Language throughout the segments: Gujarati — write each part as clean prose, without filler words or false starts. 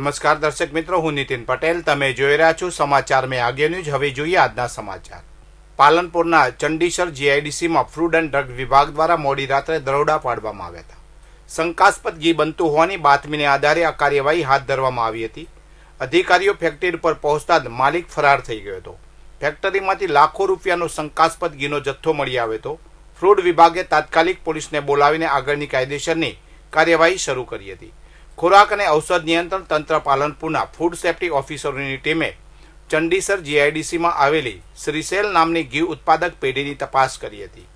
નમસ્કાર દર્શક મિત્રો, હું નીતિન પટેલ. તમે જોઈ રહ્યા છો સમાચાર મેં આગે ન્યૂઝ. હવે જોઈએ આજના સમાચાર. પાલનપુરના ચંડીસર જીઆઈડીસીમાં ફૂડ એન્ડ ડ્રગ વિભાગ દ્વારા મોડી રાત્રે દરોડા પાડવામાં આવ્યા હતા. શંકાસ્પદ ઘી બનતું હોવાની બાતમીને આધારે આ કાર્યવાહી હાથ ધરવામાં આવી હતી. અધિકારીઓ ફેક્ટરી પર પહોંચતા જ માલિક ફરાર થઈ ગયો હતો. ફેક્ટરીમાંથી લાખો રૂપિયાનો શંકાસ્પદ ઘીનો જથ્થો મળી આવ્યો હતો. ફૂડ વિભાગે તાત્કાલિક પોલીસને બોલાવીને આગળની કાયદેસરની કાર્યવાહી શરૂ કરી હતી. ખોરાક અને ઔષધ નિયંત્રણ તંત્ર પાલનપુરના ફૂડ સેફ્ટી ઓફિસરોની ટીમે ચંડીસર જીઆઈડીસીમાં આવેલી શ્રીસેલ નામની ઘી ઉત્પાદક પેઢીની તપાસ કરી હતી.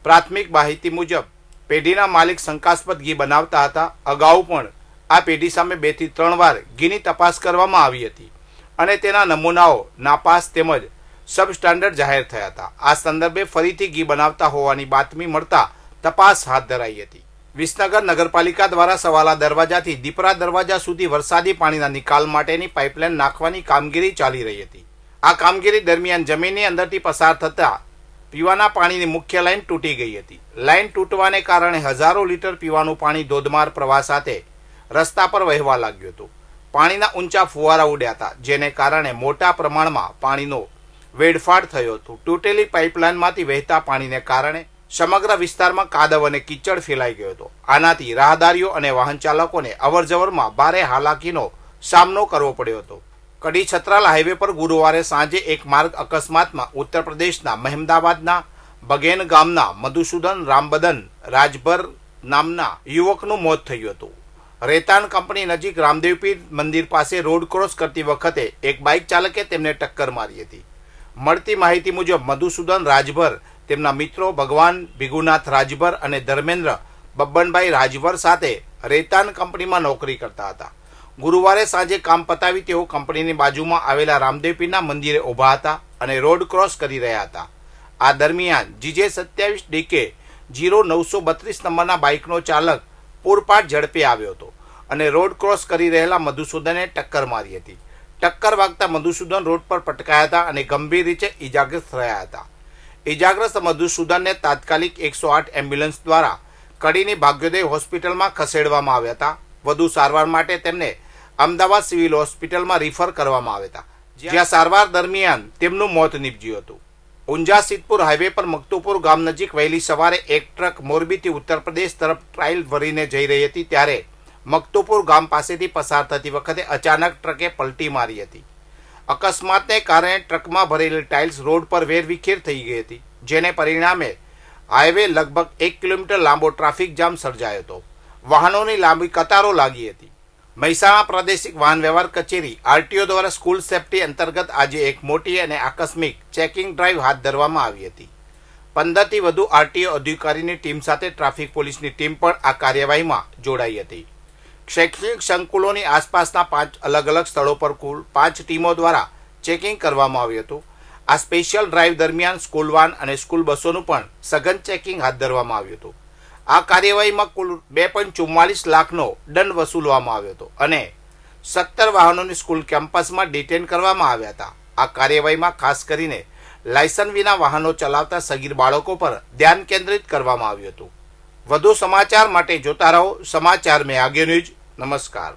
પ્રાથમિક માહિતી મુજબ પેઢીના માલિક શંકાસ્પદ ઘી બનાવતા હતા. અગાઉ પણ આ પેઢી સામે 2 થી 3 વાર ઘીની તપાસ કરવામાં આવી હતી અને તેના નમૂનાઓ નાપાસ તેમજ સબસ્ટાન્ડર્ડ જાહેર થયા હતા. આ સંદર્ભે ફરીથી ઘી બનાવતા હોવાની બાતમી મળતા તપાસ હાથ ધરાઈ હતી. વિસનગર નગરપાલિકા દ્વારા સવાલા દરવાજાથી દીપરા દરવાજા સુધી વરસાદી પાણીના નિકાલ માટેની પાઇપલાઇન નાખવાની કામગીરી ચાલી રહી હતી. આ કામગીરી દરમિયાન જમીનની અંદરથી પસાર થતા પીવાના પાણીની મુખ્ય લાઇન તૂટી ગઈ હતી. લાઇન તૂટવાને કારણે હજારો લીટર પીવાનું પાણી ધોધમાર પ્રવાહ સાથે રસ્તા પર વહેવા લાગ્યું હતું. પાણીના ઊંચા ફુવારા ઉડ્યા હતા, જેને કારણે મોટા પ્રમાણમાં પાણીનો વેડફાટ થયો હતો. તૂટેલી પાઇપલાઇનમાંથી વહેતા પાણીને કારણે સમગ્ર વિસ્તારમાં કાદવ અને કીચડ ફેલાઈ ગયો હતો. આનાથી રાહદારીઓ અને વાહન ચાલકોને અવરજવરમાં ભારે હાલાકીનો સામનો કરવો પડ્યો હતો. કડી છત્રાલ હાઈવે પર ગુરુવારે સાંજે એક માર્ગ અકસ્માતમાં ઉત્તર પ્રદેશના મહેમદાબાદના બગેન ગામના મધુસૂદન રામબદન રાજભર નામના યુવકનું મોત થયું હતું. રેતાન કંપની નજીક રામદેવપીર મંદિર પાસે રોડ ક્રોસ કરતી વખતે એક બાઇક ચાલકે તેમને ટક્કર મારી હતી. મળતી માહિતી મુજબ મધુસૂદન રાજભર તેમના મિત્રો ભગવાન ભીગુનાથ રાજભર અને ધર્મેન્દ્ર બબ્બનભાઈ રાજભર સાથે રેતાન કંપનીમાં નોકરી કરતા હતા. ગુરુવારે સાંજે કામ પતાવી તેઓ કંપનીની બાજુમાં આવેલા રામદેવપીરના મંદિરે ઊભા હતા અને રોડ ક્રોસ કરી રહ્યા હતા. આ દરમિયાન GJ27DK 0932 નંબરના બાઇકનો ચાલક પૂરપાટ ઝડપે આવ્યો હતો અને રોડ ક્રોસ કરી રહેલા મધુસૂદને ટક્કર મારી હતી. ટક્કર વાગતા મધુસૂદન રોડ પર પટકાયા હતા અને ગંભીર રીતે ઇજાગ્રસ્ત થયા હતા. ઇજાગ્રસ્ત મધુસૂદનને તાત્કાલિક 108 એમ્બ્યુલન્સ દ્વારા કડીની ભાગ્યોદય હોસ્પિટલમાં ખસેડવામાં આવ્યા હતા. વધુ સારવાર માટે તેમને અમદાવાદ સિવિલ હોસ્પિટલમાં રિફર કરવામાં આવ્યા હતા, જ્યાં સારવાર દરમિયાન તેમનું મોત નીપજ્યું હતું. ઊંઝા સિદ્ધપુર હાઈવે પર મકતુપુર ગામ નજીક વહેલી સવારે એક ટ્રક મોરબીથી ઉત્તર પ્રદેશ તરફ ટ્રાયલ ભરીને જઈ રહી હતી, ત્યારે મકતુપુર ગામ પાસેથી પસાર થતી વખતે અચાનક ટ્રકે પલટી મારી હતી. અકસ્માતને કારણે ટ્રકમાં ભરેલી ટાઇલ્સ રોડ પર વેરવિખેર થઈ ગઈ હતી, જેને પરિણામે હાઈવે લગભગ 1 કિલોમીટર લાંબો ટ્રાફિક જામ સર્જાયો હતો. વાહનોની લાંબી કતારો લાગી હતી. મહેસાણા પ્રાદેશિક વાહન વ્યવહાર કચેરી RTO દ્વારા સ્કૂલ સેફ્ટી અંતર્ગત આજે એક મોટી અને આકસ્મિક ચેકિંગ ડ્રાઈવ હાથ ધરવામાં આવી હતી. 15 થી વધુ RTO અધિકારીની ટીમ સાથે ટ્રાફિક પોલીસની ટીમ પણ આ કાર્યવાહીમાં જોડાઈ હતી. શૈક્ષણિક સંકુલોની આસપાસના 5 અલગ અલગ સ્થળો પર કુલ 5 ટીમો દ્વારા ચેકિંગ કરવામાં આવ્યું હતું. આ સ્પેશિયલ ડ્રાઈવ દરમિયાન સ્કૂલ વાન અને સ્કૂલ બસોનું પણ સઘન ચેકિંગ હાથ ધરવામાં આવ્યું હતું. આ કાર્યવાહીમાં કુલ 2.44 લાખનો દંડ વસૂલવામાં આવ્યો હતો અને 17 વાહનોની સ્કૂલ કેમ્પસમાં ડિટેન કરવામાં આવ્યા હતા. આ કાર્યવાહીમાં ખાસ કરીને લાયસન્સ વિના વાહનો ચલાવતા સગીર બાળકો પર ધ્યાન કેન્દ્રિત કરવામાં આવ્યું હતું. વધુ સમાચાર માટે જોતા રહો સમાચાર મેં આગે ન્યૂઝ. નમસ્કાર.